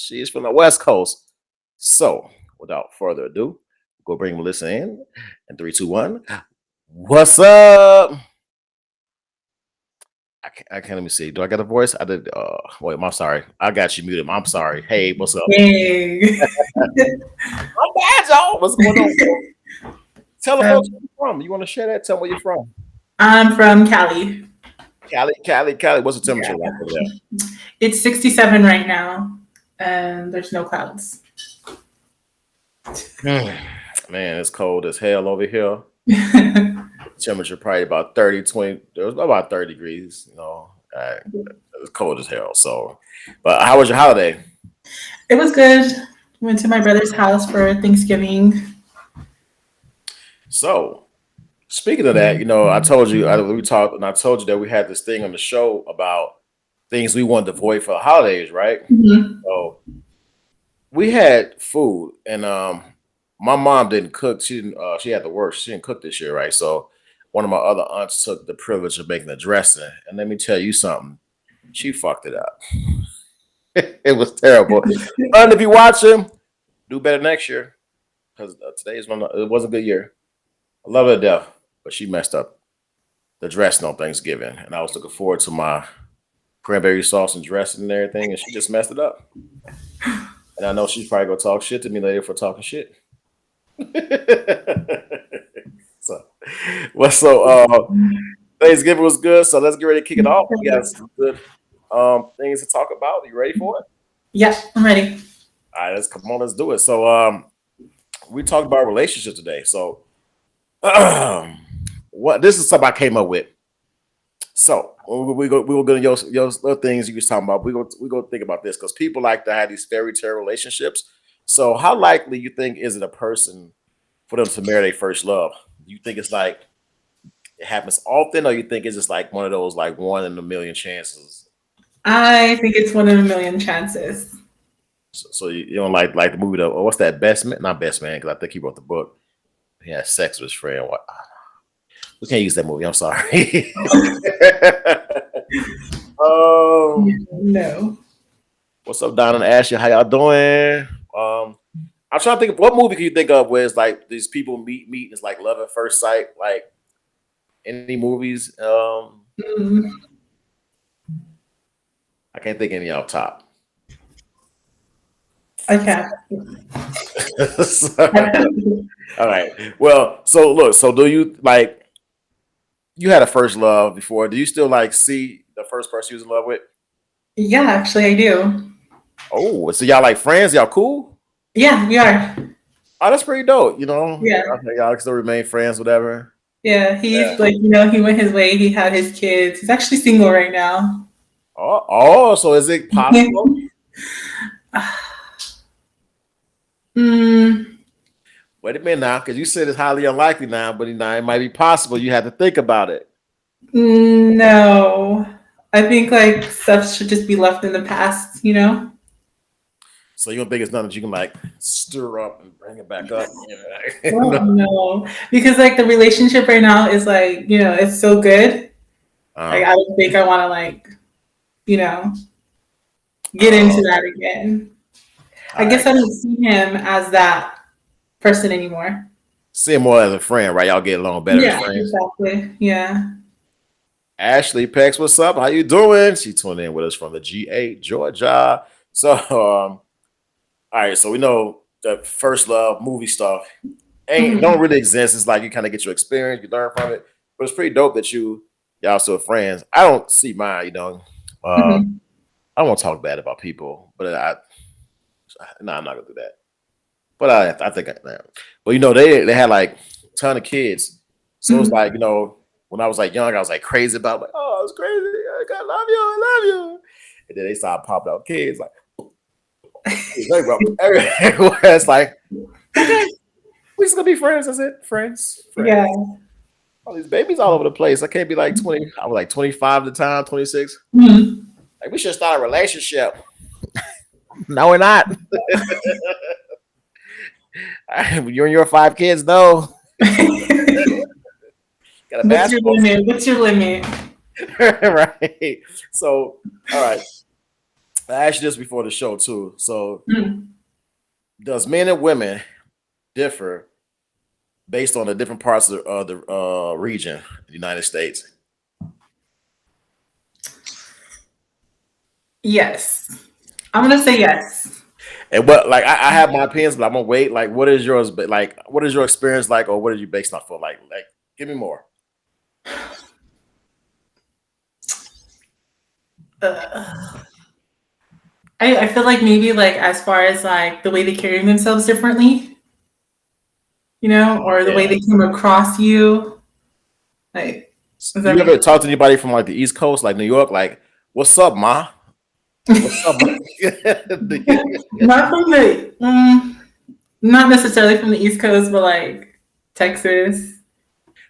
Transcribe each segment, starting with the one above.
She's from the West Coast. So, without further ado, go bring Melissa in. And 3, 2, 1. What's up? I can't let me see. Do I got a voice? I did. Wait, I'm sorry. I got you muted. I'm sorry. Hey, what's up? Hey. I'm bad, y'all. What's going on? Tell the folks where you're from. You want to share that? Tell them where you're from. I'm from Cali. Cali. What's the temperature Yeah. like over there? It's 67 right now, and there's no clouds. Man, it's cold as hell over here. Temperature probably about 30, 20. It was about 30 degrees. It's cold as hell. So, but how was your holiday? It was good. Went to my brother's house for Thanksgiving. So, speaking of that, I told you we talked, and I told you that we had this thing on the show about things we wanted to avoid for the holidays, right? Mm-hmm. So, we had food, and my mom didn't cook. She didn't. She had to work. She didn't cook this year, right? So, one of my other aunts took the privilege of making the dressing, and let me tell you something. She fucked it up. It was terrible. And if you watch him, do better next year because today is it was a good year. I love her to death, but she messed up the dressing on Thanksgiving, and I was looking forward to my cranberry sauce and dressing and everything, and she just messed it up. And I know she's probably gonna talk shit to me later for talking shit. so, Thanksgiving was good, so let's get ready to kick it off. We got some good things to talk about. You ready for it? Yeah, I'm ready. All right, let's do it. So we talked about relationships today. So what this is something I came up with. So we will go to your little things you was talking about. We go think about this because people like to have these fairy tale relationships. So how likely you think is it a person for them to marry their first love? Do you think it's like it happens often, or you think it's just like one of those like 1 in a million chances? I think it's 1 in a million chances. So you don't like the movie though? What's that? Best Man? Not Best Man, because I think he wrote the book. He had sex with his friend. What? We can't use that movie. I'm sorry. No. What's up, Don and Ashley? How y'all doing? I'm trying to think of what movie can you think of where it's like these people meet and it's like love at first sight. Like any movies? Mm. I can't think of any off top. Okay. All right. Well, so look. So do you like? You had a first love before. Do you still like see the first person you was in love with? Yeah, actually, I do. Oh, so y'all like friends? Y'all cool? Yeah, we are. Oh, that's pretty dope. Yeah. Okay, y'all can still remain friends, whatever. Yeah, he's Yeah. like, he went his way. He had his kids. He's actually single right now. So is it possible? Mm, Wait a minute now, because you said it's highly unlikely now, but it might be possible. You have to think about it. no. I think like stuff should just be left in the past, So you don't think it's nothing that you can like stir up and bring it back up? Oh, no. Because like the relationship right now is like, it's so good. Like I don't think I want to like, get into that again. I guess I don't see him as that person anymore. See him more as a friend, right? Y'all get along better as friends. Exactly. Yeah. Ashley Pex, what's up? How you doing? She tuned in with us from the GA, Georgia. So, all right. So we know the first love movie stuff don't really exist. It's like you kind of get your experience, you learn from it. But it's pretty dope that y'all still friends. I don't see mine. I don't want to talk bad about people, but I'm not gonna do that. But I think I am. But they had like a ton of kids, so it's like when I was like young, I was like crazy about like, oh, it's crazy. I love you, I love you. And then they started popping out kids like, everywhere. It's like, okay, we just gonna be friends. That's it, friends. Yeah. All these babies all over the place. I can't be like 20. I was like 25 at the time, 26. Mm-hmm. Like we should start a relationship. No, we're not. You and your 5 kids, no. Got a basketball. What's your limit? Right. So, all right. I asked you this before the show too. So, Mhm. does men and women differ based on the different parts of the region, the United States? Yes. I'm gonna say yes. And what, like, I have my opinions, but I'm gonna wait. Like, what is yours? But like, what is your experience like, or what are you based off of? Like, give me more. Uh, I feel like maybe like as far as like the way they carry themselves differently, or the way Yeah. they come across you. Like, does that You make ever talk to anybody from like the East Coast, like New York? Like, what's up, ma? What's up, ma? not from not necessarily from the East Coast, but like Texas.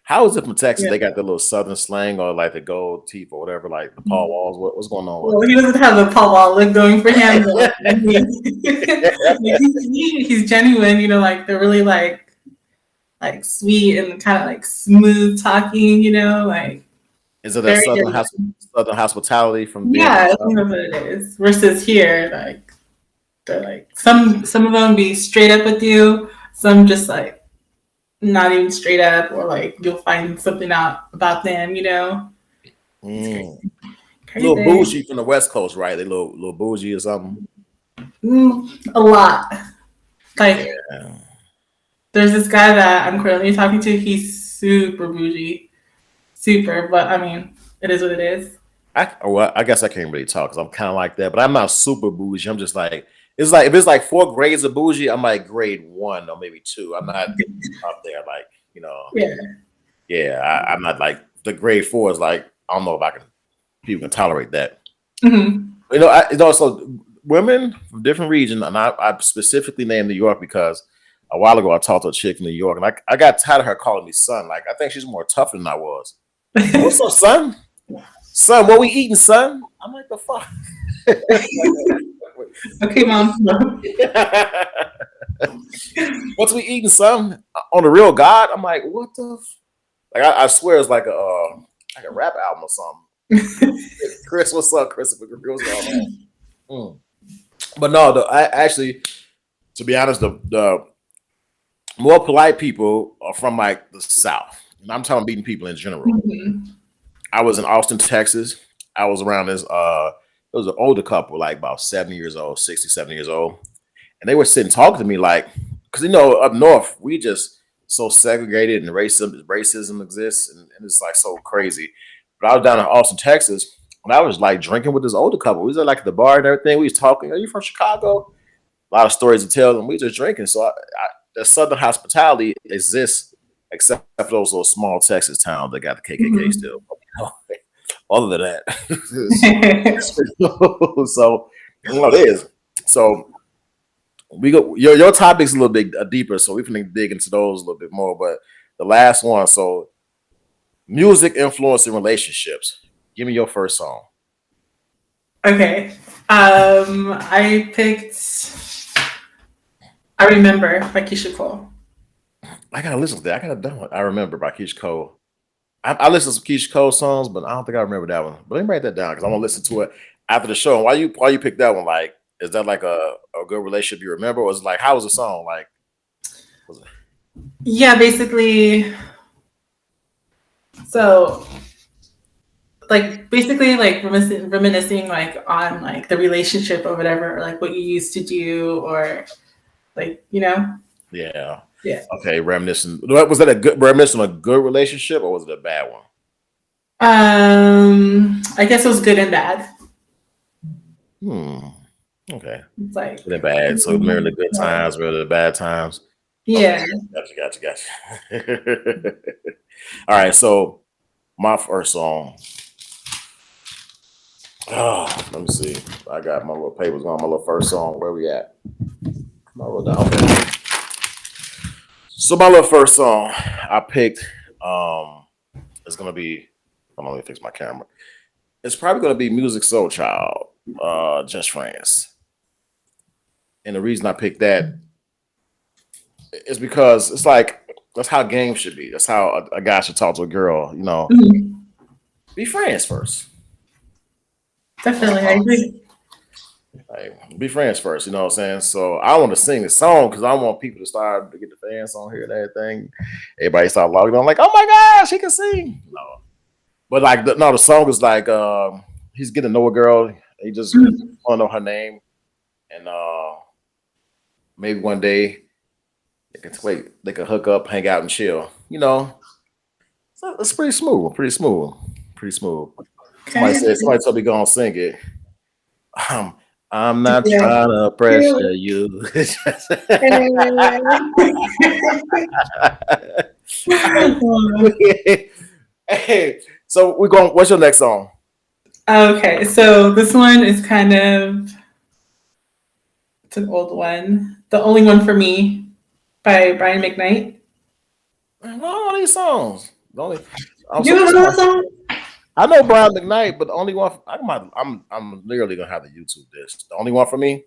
How is it from Texas? Yeah. They got the little Southern slang, or like the gold teeth, or whatever, like the Paul Walls. What's going on with Well, he doesn't have the Paul Wall look going for him, but it? he's genuine. Like they're really like sweet and kind of like smooth talking. Like Is it a very Southern hospitality from being in yeah, the I South? think that's what it is. Versus here, like they're like some of them be straight up with you, some just like not even straight up, or like you'll find something out about them. It's Mm. crazy. Little Crazy. bougie from the West Coast, right? They little bougie or something. A lot. Like Yeah. there's this guy that I'm currently talking to. He's super bougie, super. But I mean, it is what it is. I guess I can't really talk because I'm kind of like that, but I'm not super bougie. I'm just like, it's like if it's like 4 grades of bougie, I'm like grade 1 or maybe 2. I'm not up there, like, Yeah. yeah. I'm not like the grade 4 is like, I don't know if people can tolerate that. Hmm. It's also women from different regions, and I specifically named New York because a while ago I talked to a chick from New York, and I got tired of her calling me son. Like, I think she's more tougher than I was. What's up, son? Son, what we eating, son? I'm like, the fuck. Okay, mom. What's we eating, son? On the real God? I'm like, what the? Like, I swear it's like a rap album or something. Chris, what's up, Christopher? What's going on? But no, I actually, to be honest, the more polite people are from like the South. And I'm talking meeting people in general. Mhm. I was in Austin, Texas. I was around this it was an older couple, like about 70 years old, 60, 70 years old. And they were sitting talking to me like, because up north, we just so segregated and racism exists, and it's like so crazy. But I was down in Austin, Texas, and I was like drinking with this older couple. We was at like at the bar and everything. We was talking, are you from Chicago? A lot of stories to tell, and we just drinking. So the Southern hospitality exists, except for those little small Texas towns that got the KKK Mhm. still. Other than that, so it is. So we go. Your topic's a little bit deeper, so we can dig into those a little bit more. But the last one, so music influencing relationships. Give me your first song. Okay. I picked I Remember by Keisha Cole. I gotta listen to that. I gotta done it. I remember by Keisha Cole. I listen to some Keisha Cole songs, but I don't think I remember that one. But let me write that down because I'm gonna listen to it after the show. And why you pick that one? Like, is that like a good relationship you remember, or is it like how was the song? Like, was it, Yeah, basically. So basically like reminiscing like on like the relationship or whatever, or like what you used to do, or like yeah. yeah. Okay, reminiscing. Was that a good reminiscing a good relationship, or was it a bad one? I guess it was good and bad. Hmm. Okay. It's like Good and bad. So remember the good times, remember the bad times. Okay, yeah. gotcha. All right, so my first song. Oh, let me see. I got my little papers on my little first song. Where we at? My little down. Okay. So my little first song I picked is gonna be. I'm gonna fix my camera. It's probably gonna be Music Soul Child, Just Friends. And the reason I picked that is because it's like that's how games should be. That's how a guy should talk to a girl. Mhm. Be friends first. Definitely, I agree. Like, be friends first, you know what I'm saying? So I want to sing the song because I want people to start to get the fans on here and everything. Everybody start logging on, like, oh my gosh, he can sing. No, but like, no, the song is like, he's getting to know a girl. He just Mhm. want to know her name, and maybe one day they can wait, they can hook up, hang out, and chill. You know, so it's pretty smooth, pretty smooth, pretty smooth. Okay. Somebody told me go and sing it. Um, I'm not Yeah. trying to pressure you. Hey, so we're going. What's your next song? Okay, so this one is kind of it's an old one. The Only One for Me by Brian McKnight. Man, what are all these songs? The only, I'm You so, know that song? I know Brian McKnight, but the only one I'm literally gonna have to YouTube this. The only one for me.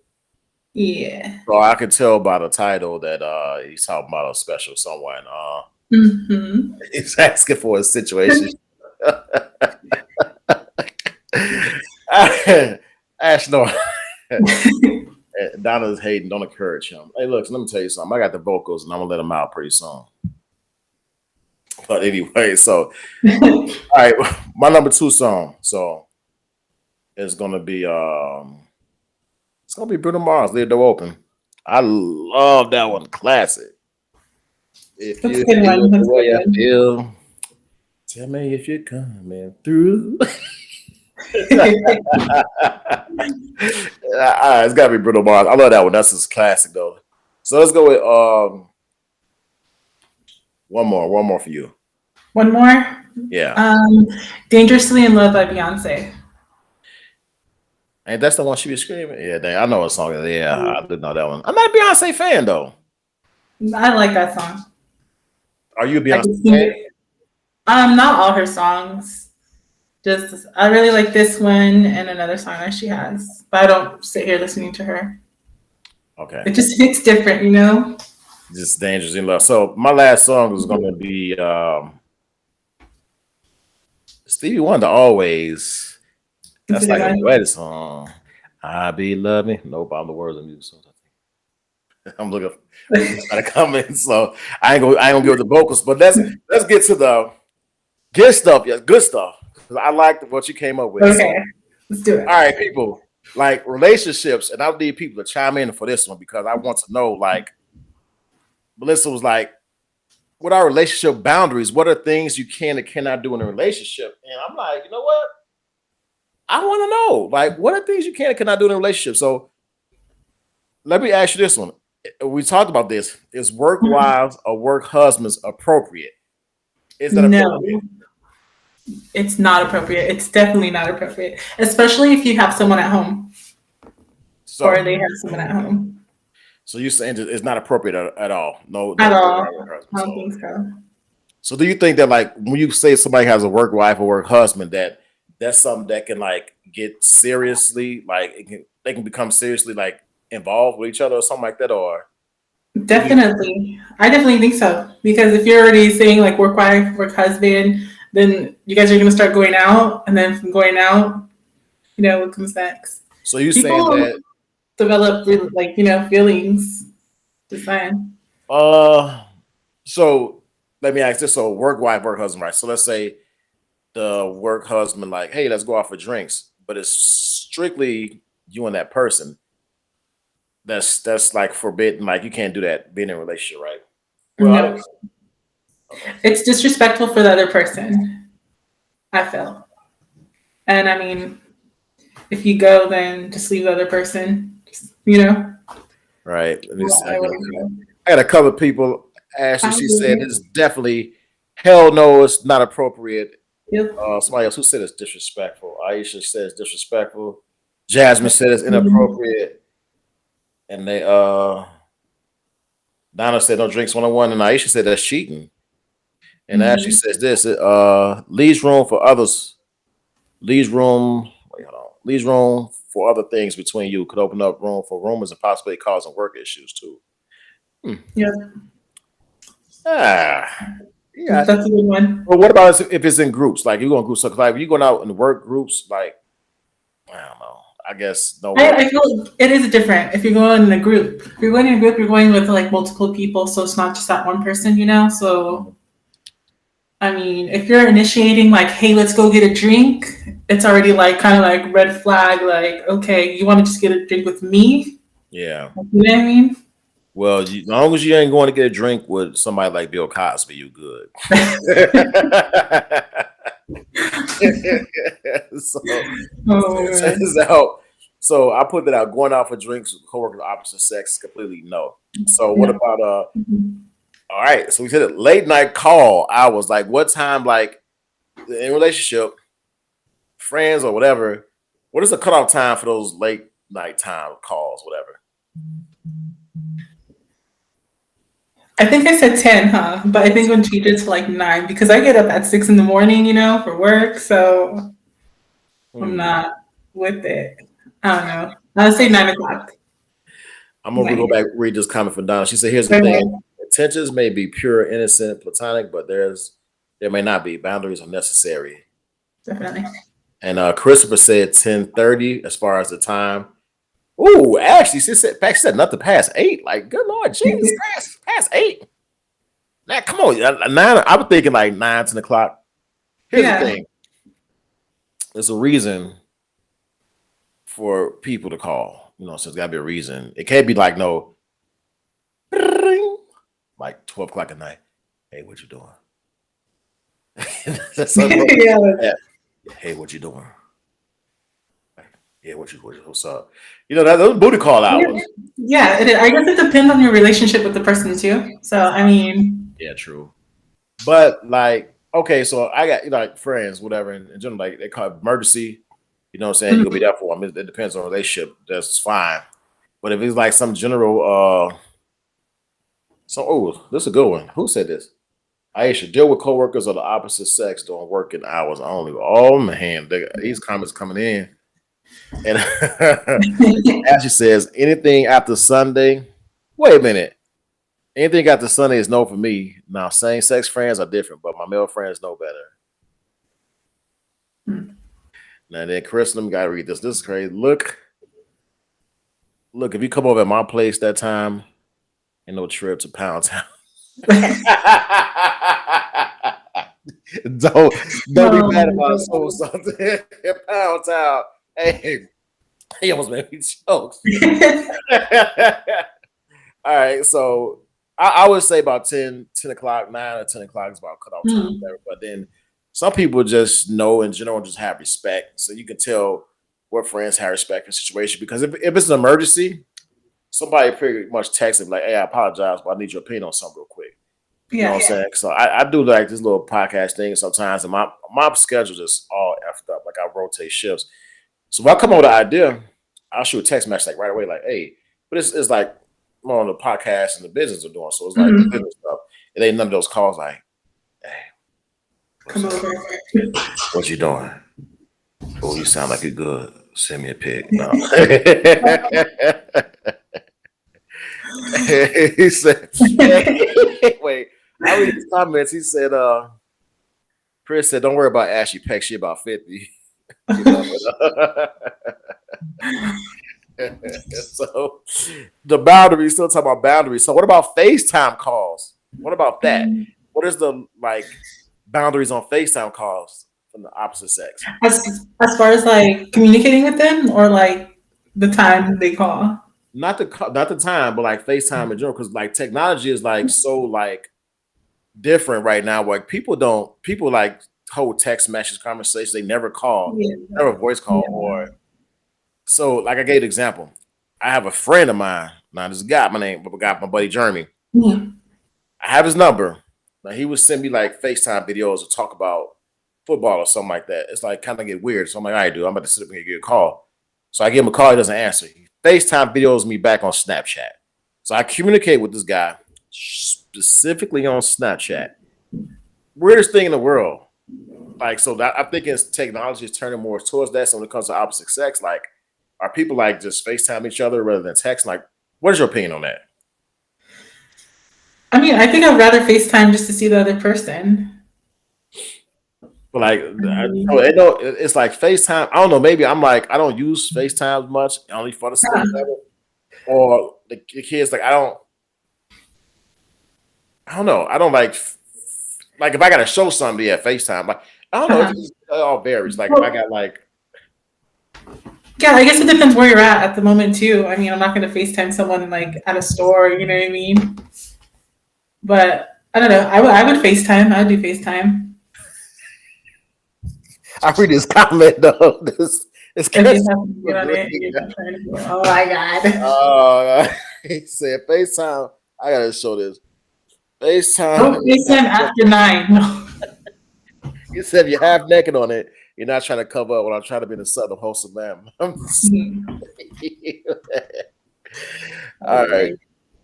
Yeah. So I could tell by the title that he's talking about a special someone. Hmm. He's asking for a situation. Ash, no. Donna's hating. Don't encourage him. Hey, look, let me tell you something. I got the vocals, and I'm gonna let them out pretty soon. But anyway, so all right, my number two song. So it's gonna be Bruno Mars, Leave the Door Open. I love that one, classic. If That's a you good feel one. the That's a way I good feel, tell me if you're coming through. one. It's gotta be Bruno Mars. I love that one. That's his classic though. So let's go with one more for you. One more. Yeah. Um, Dangerously in Love by Beyonce. Ain't that's the one she was screaming? Yeah, dang, I know what song it is. Yeah, I did know that one. I'm not a Beyonce fan though. I like that song. Are you a I Beyonce can sing fan? it. Not all her songs. Just I really like this one and another song that she has, but I don't sit here listening to her. Okay. It just hits different, you know. Just Dangerous in Love. So my last song is gonna be Stevie Wonder always. Is That's it like a one? wedding song. I be loving. Nope, I'm the words of music. So I'm looking at the comments. So I ain't gonna give the vocals, but let's get to the good stuff. Yeah, good stuff. 'Cause I like what you came up with. So Okay, let's do all it. right, people, like relationships, and I need people to chime in for this one because I want to know, like, Melissa was like, what are relationship boundaries? What are things you can and cannot do in a relationship? And I'm like, you know what? I want to know, like, what are things you can and cannot do in a relationship? So let me ask you this one. We talked about this. Is work wives or work husbands appropriate? Is that No, appropriate? it's not appropriate. It's definitely not appropriate, especially if you have someone at home or So, they have someone at home. so you're saying that it's not appropriate at all? No, At no work all. wife, work husband. I don't So, think so. so do you think that like when you say somebody has a work wife or work husband, that that's something that can like get seriously, like they can become seriously like involved with each other or something like that, or what do you? Definitely. I definitely think so. Because if you're already saying like work wife, work husband, then you guys are gonna start going out and then from going out, what comes next? So you saying People that? develop like, feelings. Just saying. Uh, so let me ask this: so work wife, work husband, right? So let's say the work husband, like, hey, let's go out for drinks, but it's strictly you and that person. That's like forbidden. Like you can't do that being in a relationship, right? Well, I No. don't. Okay. It's disrespectful for the other person, I feel. And I mean, if you go, then just leave the other person. Right. Let me see. I wouldn't go. I got a couple of people. Ashley, I she said would. it's definitely hell no, it's not appropriate. Yep. Somebody else who said it's disrespectful. Aisha says disrespectful. Jasmine said it's Mhm. inappropriate. And they Donna said no drinks 101, and Aisha said that's cheating. And Ashley Mhm. says this leaves room for others, leaves room, wait, hold on, leaves room for other things between you, could open up room for rumors and possibly causing work issues too. Hmm. Yep. Ah, yeah. That's a good one. But what about if it's in groups? Like you go in groups, so like if you're going out in work groups, like I don't know. I guess no I, work. I feel it is different if you're going in a group. If you're going in a group, you're going with like multiple people, so it's not just that one person, you know. So I mean, if you're initiating like, hey, let's go get a drink, it's already like kind of like red flag. Like, okay, you want to just get a drink with me? Yeah. You know what I mean? Well, as long as you ain't going to get a drink with somebody like Bill Cosby, you good. so, Oh man. so I put that out. Going out for drinks with coworkers of opposite sex, completely no. So what Yeah. about all right, so we said it, late night call hours. Like what time, like in relationship, friends or whatever, what is the cutoff time for those late night time calls, whatever? I think I said 10, huh? But I think when she did to like 9 because I get up at 6 in the morning, you know, for work. So I'm Hmm. not with it. I don't know. I'll say 9 o'clock. I'm gonna go back read this comment from Donna. She said, "Here's the thing: intentions may be pure, innocent, platonic, but there may not be. Boundaries are necessary." Definitely. And Christopher said 10:30 as far as the time. Ooh, actually, she said nothing past 8. Like, good Lord, Jesus, past 8. Now, come on, 9. I was thinking like 9, 10 o'clock. Here's the thing: there's a reason for people to call. So there's got to be a reason. It can't be like no, like 12 o'clock at night. Hey, what you doing? Yeah. Hey, what you doing? Yeah, what's up? Those booty call hours. Yeah, I guess it depends on your relationship with the person too. So I mean, Yeah, true. But like, okay, so I got like friends, whatever, in general, like they call it emergency. You know what I'm saying? You'll be there for them. It depends on the relationship. That's fine. But if it's like some general, this is a good one. Who said this? Aisha, deal with coworkers of the opposite sex during working hours only. Oh man, these comments coming in. And Ashley says, anything after Sunday. Wait a minute. Anything after Sunday is no for me. Now, same sex friends are different, but my male friends know better. Now then, Chris, let me gotta read this. This is crazy. Look, if you come over at my place that time, ain't no trip to Pound Town. don't be mad about something. Pound Town. Hey, he almost made me choke. All right, so I would say about 10 o'clock, 9 or 10 o'clock is about cutoff time. But then some people just know in general, just have respect. So you can tell what friends have respect in the situation. Because if it's an emergency, somebody pretty much texts him like, hey, I apologize, but I need your opinion on something real quick. You know what I'm saying? So I do like this little podcast thing sometimes, and my schedule just all effed up. Like I rotate shifts. So if I come up with an idea, I'll shoot a text message like right away, like, hey, but it's like more on the podcast and the business are doing. So it's like business stuff. It ain't none of those calls like, hey, come over. What you doing? Oh, you sound like you're good. Send me a pic. No. He said, wait, I read his comments. He said, Chris said, don't worry about Ashley Peck. She about 50. So the boundaries, still talking about boundaries. So what about FaceTime calls? What about that? What is the like boundaries on FaceTime calls from the opposite sex? As far as like communicating with them or like the time they call? Not the time, but like FaceTime in general, because like technology is like so like different right now. Like people like hold text message conversations. They never call, never voice call, or so. Like I gave an example. I have a friend of mine. Now this guy, my buddy Jeremy. I have his number. Now he would send me like FaceTime videos to talk about football or something like that. It's like kind of get weird. So I'm like, all right, dude, I'm about to sit up here and get a call. So I give him a call. He doesn't answer. He FaceTime videos me back on Snapchat. So I communicate with this guy specifically on Snapchat. Weirdest thing in the world. Like, so that I think technology is turning more towards that. So when it comes to opposite sex, like, are people like just FaceTime each other rather than text? Like, what is your opinion on that? I mean, I think I'd rather FaceTime just to see the other person. But like, Mhm. so it's like FaceTime. I don't know. Maybe I'm like I don't use FaceTime much, only for the significant other. Or the kids like I don't know. I don't like if I gotta show somebody at FaceTime. Like I don't know. Uh-huh. It all varies. Like if I Well, got like yeah, I guess it depends where you're at the moment too. I mean, I'm not going to FaceTime someone like at a store, you know what I mean? But I don't know. I would FaceTime. I'd do FaceTime I read this comment though. This if you Chris have to get on it and agreed. you're just trying to go. Oh my god! He said FaceTime. I gotta show this FaceTime. Don't FaceTime after 9. He said you're half naked on it. You're not trying to cover up when I'm trying to be the son of wholesome man. Mhm. All right.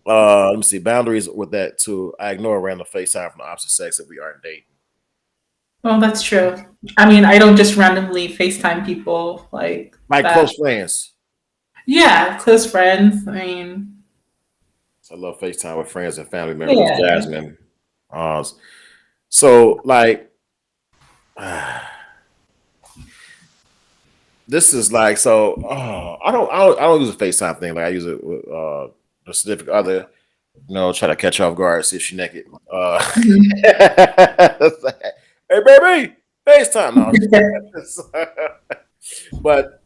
Right. Let me see. Boundaries with that too. I ignore random FaceTime from the opposite sex if we aren't dating. Well, that's true. I mean, I don't just randomly FaceTime people like Like that. close friends. Yeah, close friends. I mean, I love FaceTime with friends and family members. yeah. Jasmine. So like this is like so. I don't use a FaceTime thing. Like I use it with a significant other. Try to catch her off guard, see if she's naked. Mhm. Hey, baby, FaceTime. No, but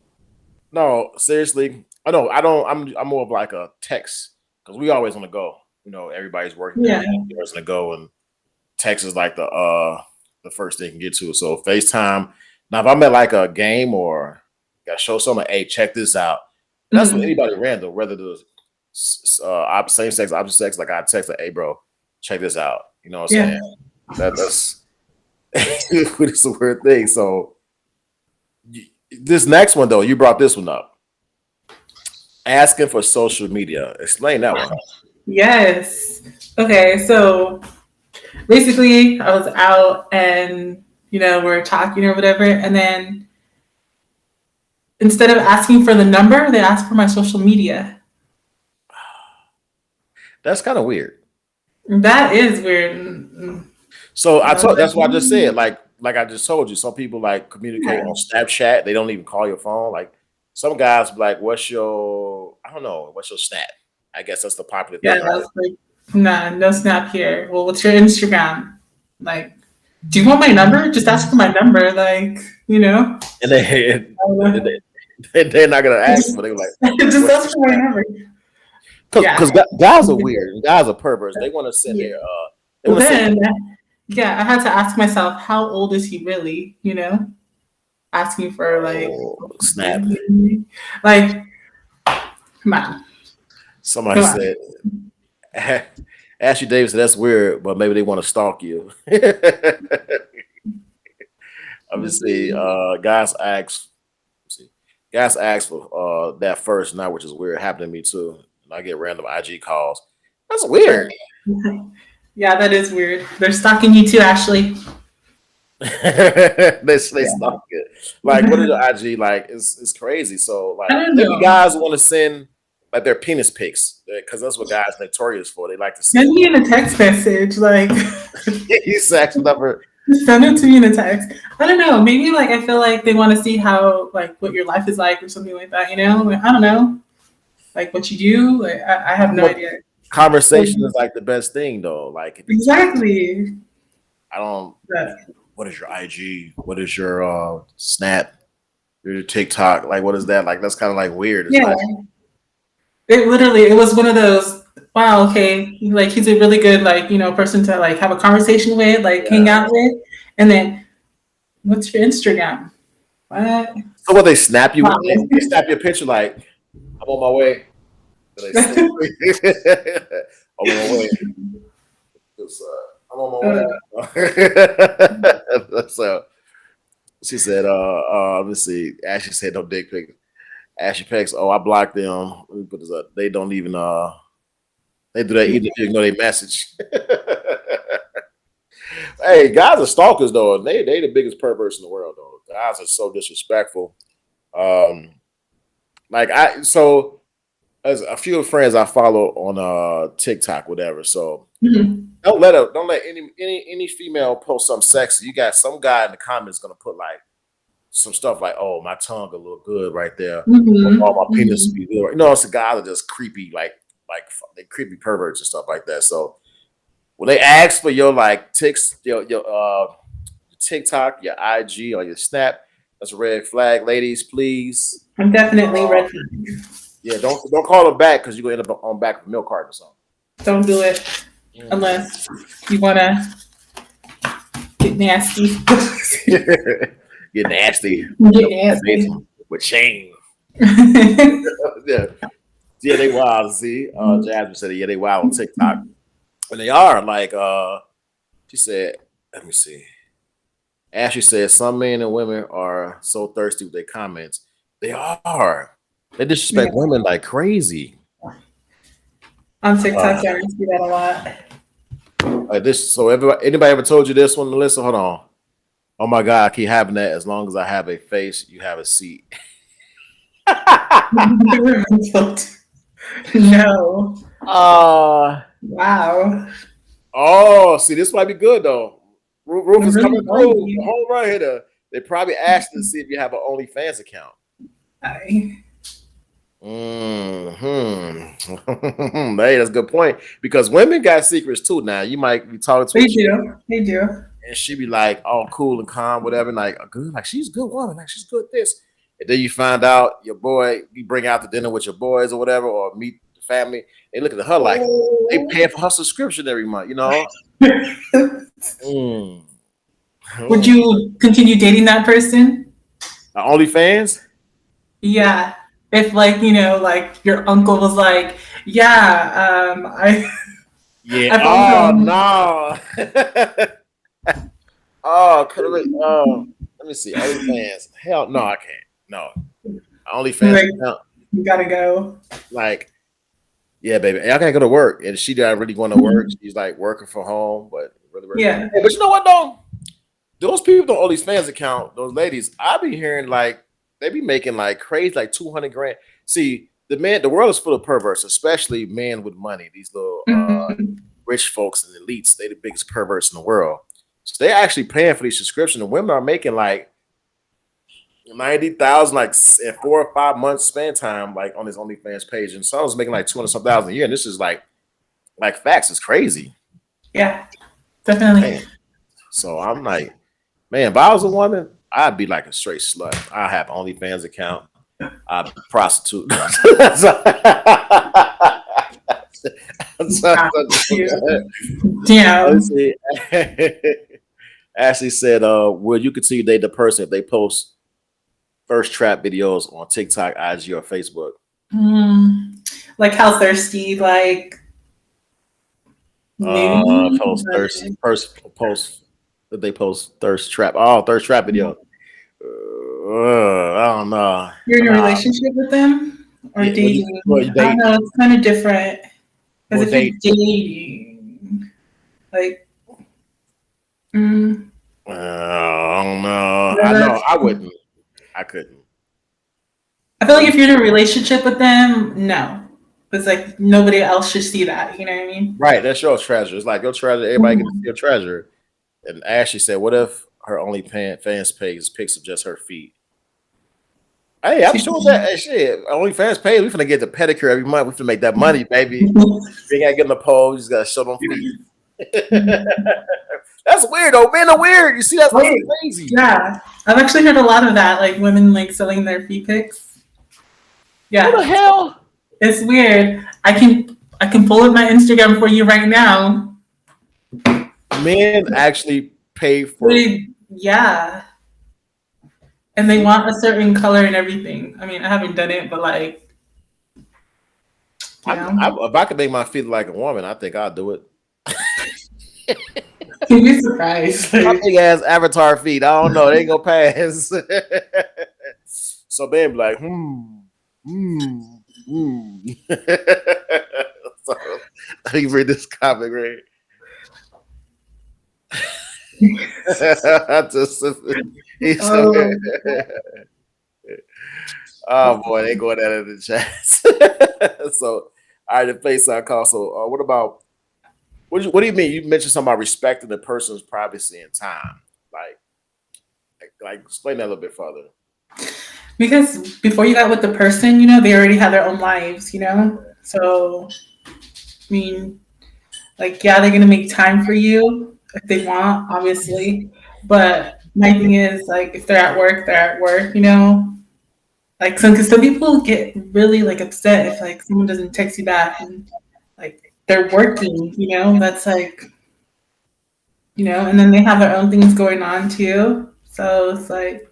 no, seriously, I know I don't. I'm more of like a text because we always on the go. Everybody's working, Yeah. everybody's on the go, and text is like the first thing you can get to. So FaceTime. Now, if I'm at like a game or got to show someone, hey, check this out. That's what Mhm. anybody random, whether the same sex, opposite sex. Like I text, like, hey, bro, check this out. You know what I'm Yeah. saying? That's it's a weird thing. So this next one though, you brought this one up. Asking for social media. Explain that one. Yes. Okay, so basically, I was out and we're talking or whatever, and then instead of asking for the number, they asked for my social media. That's kind of weird. That is weird. Mm, So I was like, that's what I just said. Like I just told you, some people like communicate yeah, on Snapchat. They don't even call your phone. Like some guys be like, "What's your? I don't know. What's your Snap?" I guess that's the popular yeah. thing. I was like, nah, no snap here. Well, what's your Instagram? Like, do you want my number? Just ask for my number. Like, And they they're not gonna ask, just, but they're like, just "What's your ask for my Snap?" number. Because Yeah. guys are weird. Guys are perverts. They want to send Yeah. their they Well, want to send then, yeah, I had to ask myself, how old is he really? Asking for like, Snap. like, come on, Somebody come on. said, Ashley Davis, that's weird, but maybe they want to stalk you. Obviously, guys ask for that first now, which is weird. Happened to me too. And I get random IG calls. That's weird. Yeah, that is weird. They're stalking you too, Ashley. They Yeah. stalk it. Like, what is your IG like? It's crazy. So, I like, don't maybe know. guys want to send like their penis pics because that's what guys notorious for. They like to Send send. me in a text message, like He's actually never. send it to me in a text. I don't know. Maybe like I feel like they want to see how like what your life is like or something like that. Like, I don't know, like what you do. Like, I have no But idea. conversation is like the best thing though. Like, if you talk, Exactly. I don't. But, What is your IG? What is your Snap? Your TikTok? Like, what is that? Like, that's kind of like weird. It's yeah. like, It was one of those, wow, okay, like he's a really good like, person to like have a conversation with, like hang yeah. out with. And then what's your Instagram? What? So what they snap you? Wow. They snap your picture like, I'm on my way. But they snap, I'm on my way. I'm on my way. So she said, let me see. Ashley said no dick pic. Ashley Pex, oh, I blocked them. Let me put this up. They don't even they do that even if you ignore their message. Hey, guys are stalkers though, and they the biggest perverts in the world though. Guys are so disrespectful. Um, like I so as a few friends I follow on TikTok, whatever. So Mhm. don't let any female post something sexy. You got some guy in the comments gonna put like some stuff like, "Oh, my tongue a little good right there," or Mm-hmm. "Oh, my penis Mm-hmm. be good." You know, it's the guys that just creepy, like they creepy perverts and stuff like that. So when they ask for your like ticks, your TikTok, your IG, or your Snap, that's a red flag, ladies. Please, I'm definitely uh, red flag. yeah, don't call them back because you're gonna end up on back of a milk carton or something. Don't do it Mhm. unless you wanna get nasty. Get nasty Get with nasty. chain. Yeah, yeah, they wild. See, Jasmine said, yeah, they wild on TikTok, and they are like, she said, let me see. Ashley said, some men and women are so thirsty with their comments. They are. They Yeah. disrespect women like crazy. On Uh, TikTok, I see that a lot. like this. So, anybody ever told you this one, Melissa? Hold on. Oh my God, I keep having that. As long as I have a face, you have a seat. No. uh, Wow. oh, see, this might be good though. Roof I'm is really coming through. nosy. Home run hitter. They probably asked to see if you have an OnlyFans account. I, Hmm. Hey, that's a good point because women got secrets too. Now you might be talking to a they chick do. They do. and she be like, "all cool and calm, whatever." And like, good, like she's a good woman, like she's good at this. And then you find out your boy, you bring out to dinner with your boys or whatever, or meet the family. They look at her like they Oh. paying for her subscription every month. You know. Mm. Would you continue dating that person? OnlyFans? Yeah. If like, like your uncle was like, yeah, I Yeah. I found Oh some no. Oh, could have been. Oh, let me see. OnlyFans. Hell no, I can't. No. OnlyFans like account. you gotta go. Like, yeah, baby. And I gotta go to work. And she not really going to work. She's like working from home, but really work. Yeah. Hey, but you know what though? Those people on OnlyFans account, those ladies, I be hearing like they be making like crazy, like 200 grand. See, the world is full of perverts, especially men with money. These little Mhm. rich folks and elites, they the biggest perverts in the world. So they're actually paying for these subscriptions. And women are making like 90,000 like in 4 or 5 months span time, like on his OnlyFans page. And someone's making like 200 some thousand a year. And this is like facts. It's crazy. Yeah, definitely. Man. So I'm like, man, if I was a woman, I'd be like a straight slut. I have OnlyFans account. I'd be a prostitute. Got you. Damn. Ashley said, will you continue to date the person if they post first trap videos on TikTok, IG, or Facebook? Like how thirsty, like maybe. Post thirst, first post that they post thirst trap. Oh, thirst trap video. I don't know. You're in a Nah, relationship with them or yeah, dating? you I don't date, know. It's kind of different because well, if you're date. dating, like, mm, I don't know. I yeah, know. I wouldn't. I couldn't. I feel like if you're in a relationship with them, no, because like nobody else should see that. You know what I mean? Right. That's your treasure. It's like your treasure. Everybody can see Mhm. your treasure. And Ashley said, "What if her only fans page is pics of just her feet?" Hey, I'm sure that hey, shit. OnlyFans page. We finna get the pedicure every month. We finna make that money, baby. We ain't gotta get in the pole. You just gotta show them feet. That's weird, though. Men are weird. You see, that's Wait, crazy. yeah, I've actually heard a lot of that, like women like selling their feet pics. What the Yeah, hell? it's weird. I can pull up my Instagram for you right now. Men actually pay for Yeah, and they feet. want a certain color and everything. I mean, I haven't done it, but like, yeah, If I could make my feet like a woman, I think I'll do it. you'd be surprised. My Like, big ass avatar feet. I don't know. They ain't gonna pass. So man be like, So let me read this comic, right? I just he's so oh, oh boy, they going at it in the chat. So all right, the face I call. So what about What do you mean? You mentioned something about respecting the person's privacy and time. Like explain that a little bit further. Because before you got with the person, you know, they already had their own lives, you know? So, I mean, like, yeah, they're gonna make time for you if they want, obviously. But my thing is, like, if they're at work, you know? Like, because some people get really, like, upset if, like, someone doesn't text you back and, like, they're working, you know? That's like, you know, and then they have their own things going on too. So it's like,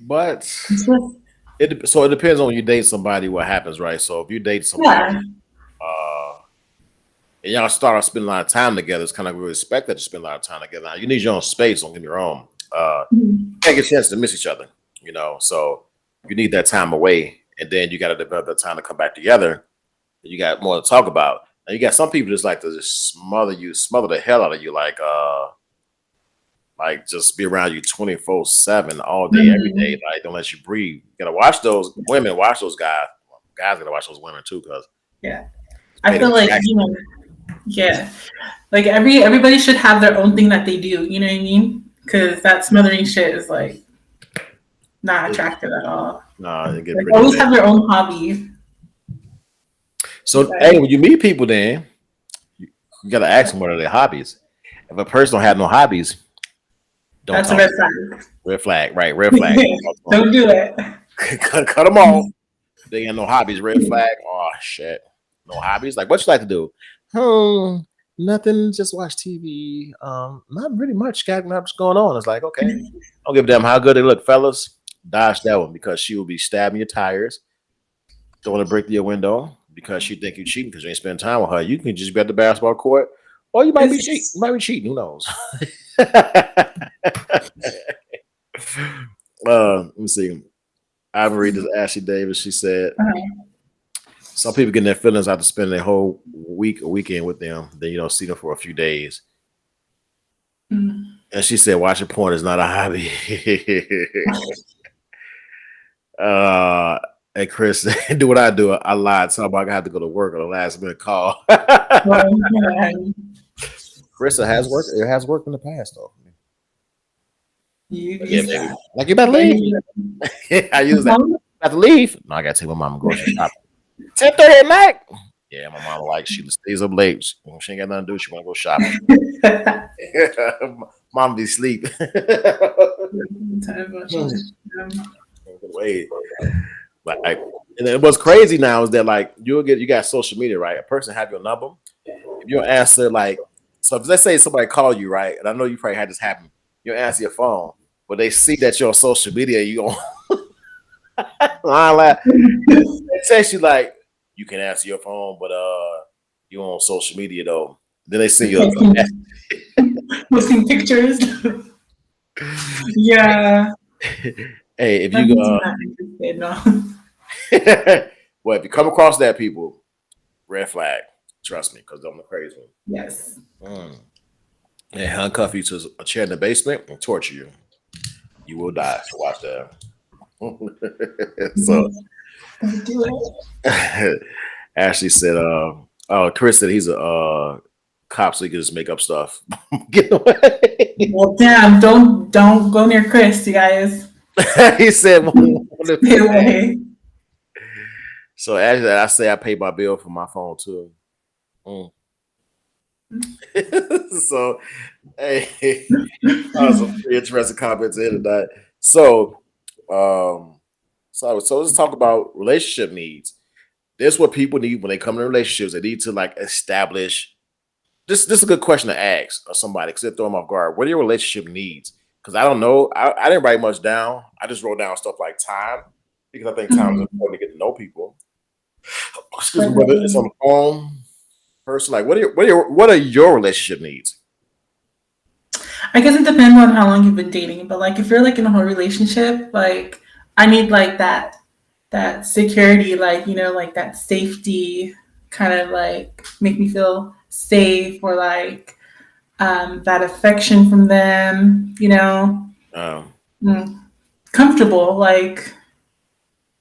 But it's just, it depends on when you date somebody what happens, right? So if you date somebody yeah. uh and y'all start spending a lot of time together, it's kind of we expect that to spend a lot of time together. Now you need your own space, don't get me wrong. Mhm. You can't get a chance to miss each other, you know. So you need that time away, and then you got to develop that time to come back together. And you got more to talk about. And you got some people just like to just smother the hell out of you, like just be around you 24/7 all day, every day. Mhm. Like don't let you breathe. You gotta watch those women, watch those guys. Guys gotta watch those women too, because Yeah. it's I paid feel like, you know, yeah. Like everybody should have their own thing that they do, you know what I mean? Because that smothering shit is like not attractive at all. Nah, it get Like pretty always bad. have your own hobby. So Like, hey, when you meet people, then you gotta ask them what are their hobbies. If a person don't have no hobbies, don't that's a talk red to them. flag. Red flag, right? Red flag. Don't do it. Cut them off. They got no hobbies. Red flag. Oh shit. No hobbies. Like what you like to do? Hmm. Nothing. Just watch TV. Not really much. Got much going on. It's like okay. Don't give a damn how good they look, fellas. Dodge that one because she will be stabbing your tires, throwing a brick through your window because she think you cheating because you ain't spending time with her. You can just be at the basketball court, or you might be cheating. It's, You might be cheating. Who knows? Let me see. I read this Ashley Davis. She said some people getting their feelings after spending their whole week or weekend with them. Then you don't see them for a few days. mm, And she said, watching porn is not a hobby. uh, and Chris, do what I do. I lied. So I have to go to work on the last minute call. well, yeah, Krista has worked. It has worked in the past, though. you, But you yeah, baby. Like you better leave. I use that. About to leave. No, I gotta take my mom grocery shopping. 10:30 at night. Yeah, my mom like she stays up late. She ain't got nothing to do. She wanna go shopping. Mom be asleep. Wait, like, and then what's crazy now is that like you got social media, right? A person have your number. If you don't answer, like, so if, let's say somebody call you, right? And I know you probably had this happen. You don't answer your phone, but they see that you're on social media. You don't lie. They text you like you can answer your phone, but you on social media though. Then they see you. posting pictures. Yeah. Hey, if I'm you not interested, no. well, if you come across that, people, red flag. Trust me, because I'm the crazy one. Yes. And handcuff you to a chair in the basement and torture you. You will die. So watch that. So Don't do it. Ashley said, Chris said he's a cop, so he can just make up stuff. Get away. Well, damn, don't go near Chris, you guys. He said, Stay away. So Ashley, I say I pay my bill for my phone too. So, hey, some interesting comments in tonight. So, so let's talk about relationship needs. This is what people need when they come in relationships. They need to like establish. This is a good question to ask of somebody because they throw them off guard. What are your relationship needs? Because I don't know. I didn't write much down. I just wrote down stuff like time because I think time is important to get to know people. Excuse me, whether it's on the phone, person. Like, what are your relationship needs? I guess it depends on how long you've been dating, but like if you're like in a whole relationship, like I need like that security, like you know, like that safety, kind of like make me feel safe or like that affection from them, you know, Um, comfortable, like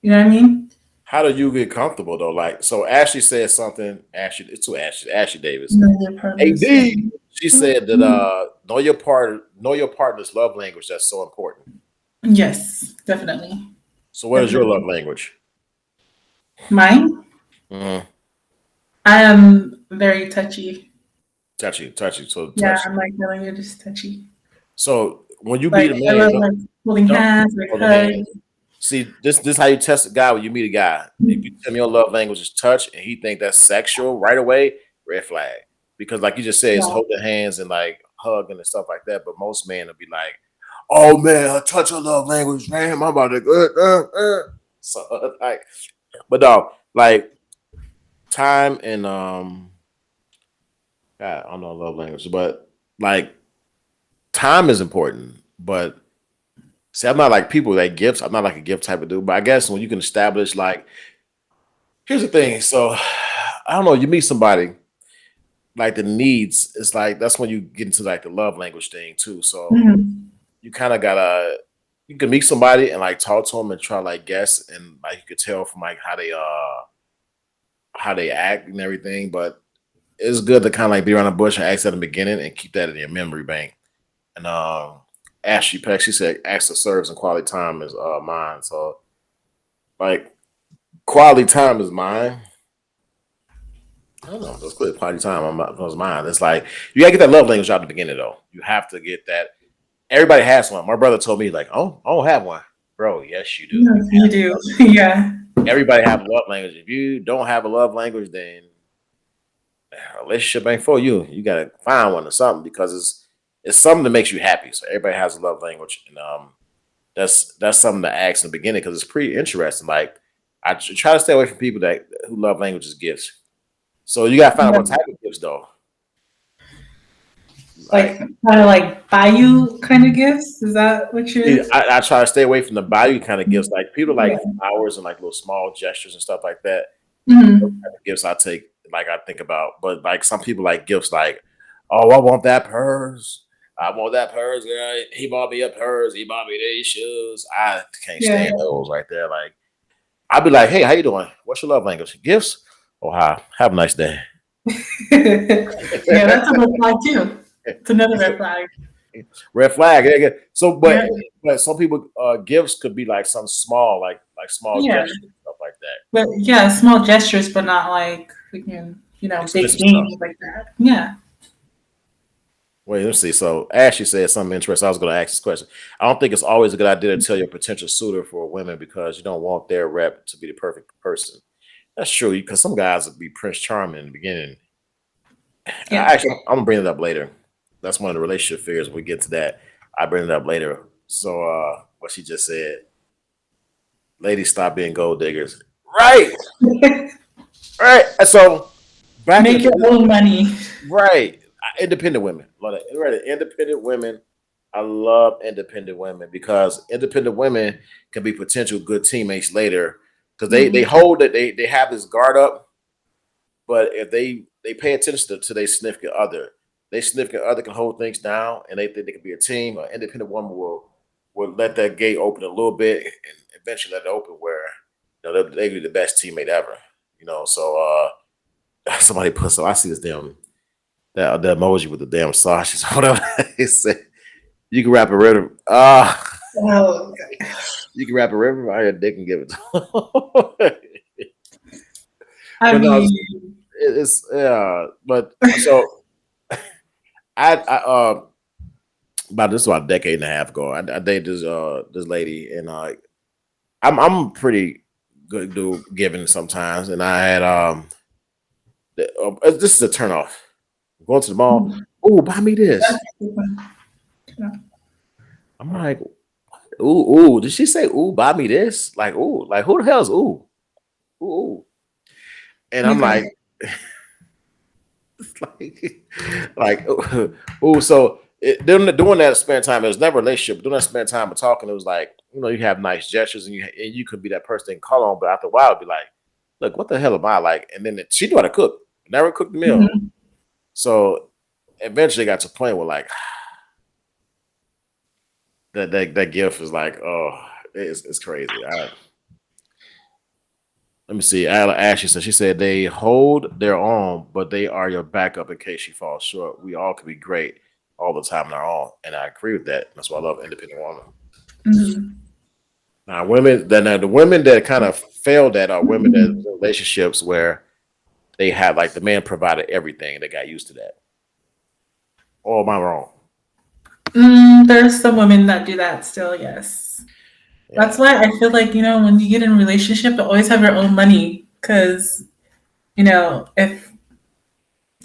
you know what I mean. how do you get comfortable though? Like, so Ashley said something. Ashley, it's to Ashley Davis. Know your partner's AD. She said that know your partner's love language. That's so important. Yes, definitely. So, what is your love Definitely. language? Mine? Mm, I am very touchy. touchy, touchy. So, Yeah, touch. I'm like really you're just touchy. So, when you meet Like a I man, love like holding don't hands, like hold the hand. hugs. See, this is how you test a guy when you meet a guy. If you tell me your love language is touch and he think that's sexual right away, red flag. Because like you just said, it's Yeah. holding hands and like hugging and stuff like that. But most men will be like, "Oh man, her touch her love language, man. I'm about to so like, but no, like time and God, I don't know love language, but like time is important. But see, I'm not like people that gifts. I'm not like a gift type of dude. But I guess when you can establish like here's the thing. So I don't know. You meet somebody like the needs. It's like that's when you get into like the love language thing too. So Mhm. you kind of gotta you can meet somebody and like talk to them and try like guess and like you could tell from like how they act and everything. But it's good to kind of like be around the bush and ask at the beginning and keep that in your memory bank. And Ashley Peck, she said acts of service and quality time is mine. So like quality time is mine. I don't know. Let's quit party time. Was mine. It's like you gotta get that love language out at the beginning, though. You have to get that. Everybody has one. My brother told me, like, oh, I don't have one, bro. Yes, you do. You Yes, you have do. one. Yeah. Everybody have a love language. If you don't have a love language, then a relationship ain't for you. You gotta find one or something because it's something that makes you happy. So everybody has a love language, and that's something to ask in the beginning because it's pretty interesting. Like I try to stay away from people that who love languages gifts. So you gotta find out Yeah. what type of gifts though. Like Like kind of like buy you kind of gifts. Is that what you're? I try to stay away from the value kind of gifts. Like people like Yeah. flowers and like little small gestures and stuff like that. Those Mhm. type of gifts I take, like I think about. But like some people like gifts like, oh, I want that purse. I want that purse, girl. He bought me a purse. He bought me these shoes. I can't Yeah. stand those right there. Like I'd be like, hey, how you doing? What's your love language? Gifts? Oh, hi. Have a nice day. Yeah, that's a red flag too. It's another red flag. Red flag. Yeah, yeah. So, Yeah. but some people gifts could be like some small, like small Yeah. gestures and stuff like that. But yeah, small gestures, but not like freaking, big Expensive stuff. things like that. Yeah. Wait, let's see. So Ashley said something interesting. I was going to ask this question. I don't think it's always a good idea to tell your potential suitor for women because you don't want their rep to be the perfect person. That's true because some guys would be Prince Charming in the beginning. Yeah. I'm gonna bring it up later. That's one of the relationship fears. When we get to that, I bring it up later. So, what she just said, ladies, stop being gold diggers. Right, right. So back in Make your the own money. right, independent women. Love it. Right, independent women. I love independent women because independent women can be potential good teammates later because they Mhm. hold it. They have this guard up. But if they pay attention to their significant other, their significant other can hold things down, and they think they can be a team. An independent woman will let that gate open a little bit, and eventually let it open where they be the best teammate ever. So somebody put so I see this damn that emoji with the damn sausages or whatever. It said you can wrap a river. Oh, You can wrap a river around your dick and give it. I But no, mean, it's yeah. But so I about this is about a decade and a half ago. I dated this lady, and I'm pretty good dude giving sometimes, and I had this is a turn off. Going to the mall. Oh, buy me this. I'm like, ooh, ooh. Did she say, ooh, buy me this? Like, ooh, like who the hell's ooh, ooh, ooh? And I'm okay. like, like, ooh. So doing that spare time, it was never a relationship. Doing that spare time of talking, it was like, you have nice gestures, and you could be that person they can call on. But after a while, it'd be like, look, what the hell am I like? And then she knew how to cook, never cooked a meal. Mhm. So eventually, got to a point where like that gift is like, oh, it's crazy. Let me see. Ashley said she said they hold their own, but they are your backup in case you fall short. We all could be great all the time on our own, and I agree with that. That's why I love independent woman. Mhm. Now, the women that kind of failed that are women that in relationships where they had like the man provided everything. They got used to that. Or am I wrong? There's some women that do that still, yes. That's Yeah, why I feel like, when you get in a relationship, you always have your own money. Because, if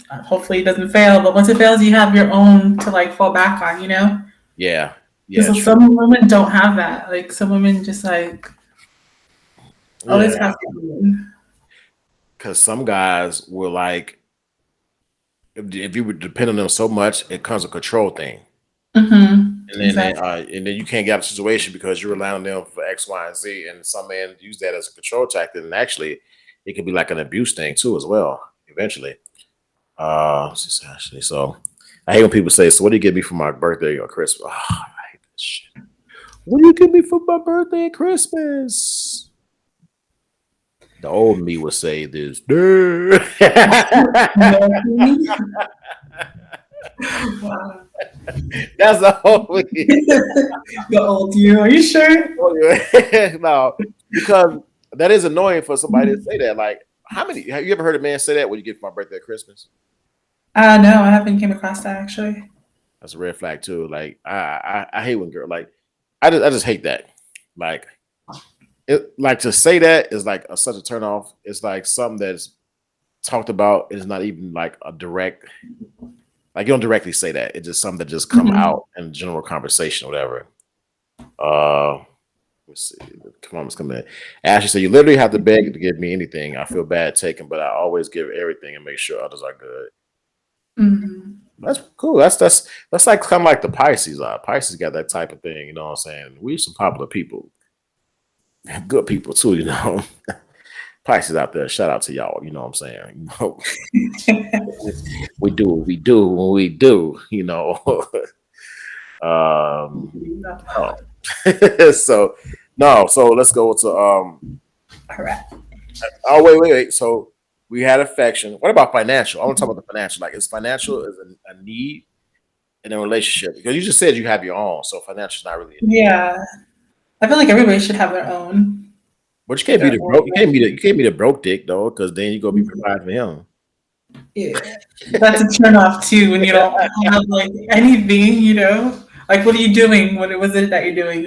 hopefully it doesn't fail, but once it fails, you have your own to like fall back on. yeah, yeah. Because True. some women don't have that. Like some women just like always Yeah, have something. because some guys will like if you would depend on them so much, it comes a control thing. Exactly. And then you can't get out of the situation because you're relying on them for X, Y, and Z. And some men use that as a control tactic, and actually, it could be like an abuse thing too, as well. Eventually, actually, so I hate when people say, "So, what do you get me for my birthday or Christmas?" Oh, I hate that shit. What do you get me for my birthday and Christmas? The old me would say this. Wow. That's the whole me. The old you. Are you sure? No, because that is annoying for somebody to say that. Like, how many have you ever heard a man say that? What you get for my birthday or Christmas? No, I haven't came across that actually. That's a red flag too. Like, I hate when girl like I just hate that. Like, like to say that is like such a turn off. It's like something that's talked about. It's not even like a direct. Like you don't directly say that. It's just something that just come Mhm. out in general conversation or whatever. Uh, let's see. Come on, let's come in. Ashley said, "You literally have to beg to give me anything. I feel bad taking, but I always give everything and make sure others are good." Mhm. That's cool. That's like kind of like the Pisces are. Pisces got that type of thing. You know what I'm saying? We some popular people, good people too. You know, Pisces out there. Shout out to y'all. You know what I'm saying? You know, we do what we do when we do. You know. Oh. So no. So let's go to All right. Oh wait. So we had affection. What about financial? I want to talk about the financial. Like, is financial is a need in a relationship? Because you just said you have your own, so financial is not really a need. Yeah. I feel like everybody should have their own. But you can't be Their the own. broke. You can't be the broke dick though, because then you gonna be providing for him. Yeah. That's a turn off too when you don't have like anything. Like what are you doing? What was it that you're doing?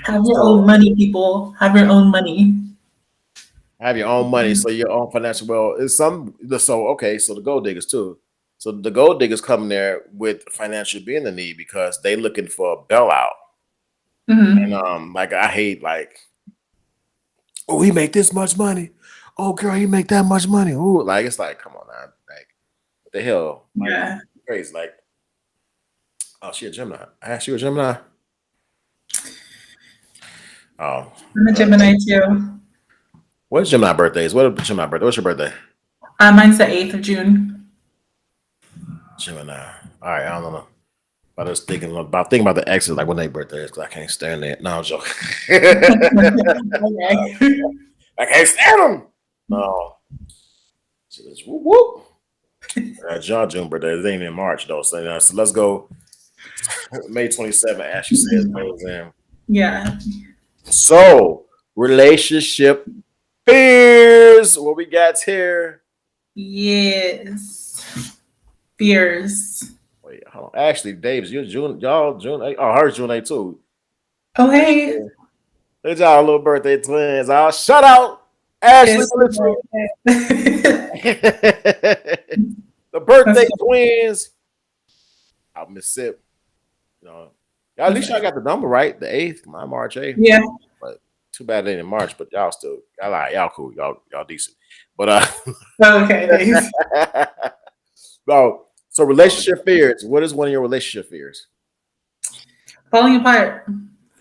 Have your So own money, people. Have your own money. have your own money, so your own financial. Well, it's some. So okay, so the gold diggers too. So the gold diggers come there with financial being the need because they looking for a bailout. And Hmm. like I hate like, oh, he make this much money. Oh, girl, he make that much money. Ooh, like it's like, come on now, like what the hell, like Yeah. crazy. Like, oh, she a Gemini. I asked you a Gemini. Oh, I'm a Gemini too. what's Gemini birthdays? What is Gemini birthday? What's your birthday? Mine's the 8th of June. Gemini. All right, I don't know. I was thinking about the exes, like when they birthdays, because I can't stand it. No, I'm joking. Okay. I can't stand them. No, just whoop whoop. John June birthday. It ain't in March though. So let's go. May 27th, Ashley says goes in. Yeah. So, relationship fears. What we got here? Yes. Fears. Wait, hold on. Actually, Dave's you June, y'all June 8th. Oh, hers June 8th too. Oh hey. Good job, little birthday twins. I'll shut out Ashley It's Military. That's The birthday twins. I'll miss it. You know, at least y'all got the number right. The 8th, my March 8th. yeah. But too bad it ain't in March, but y'all cool. Y'all decent. But Okay, nice. Bro, so relationship fears. What is one of your relationship fears? Falling apart,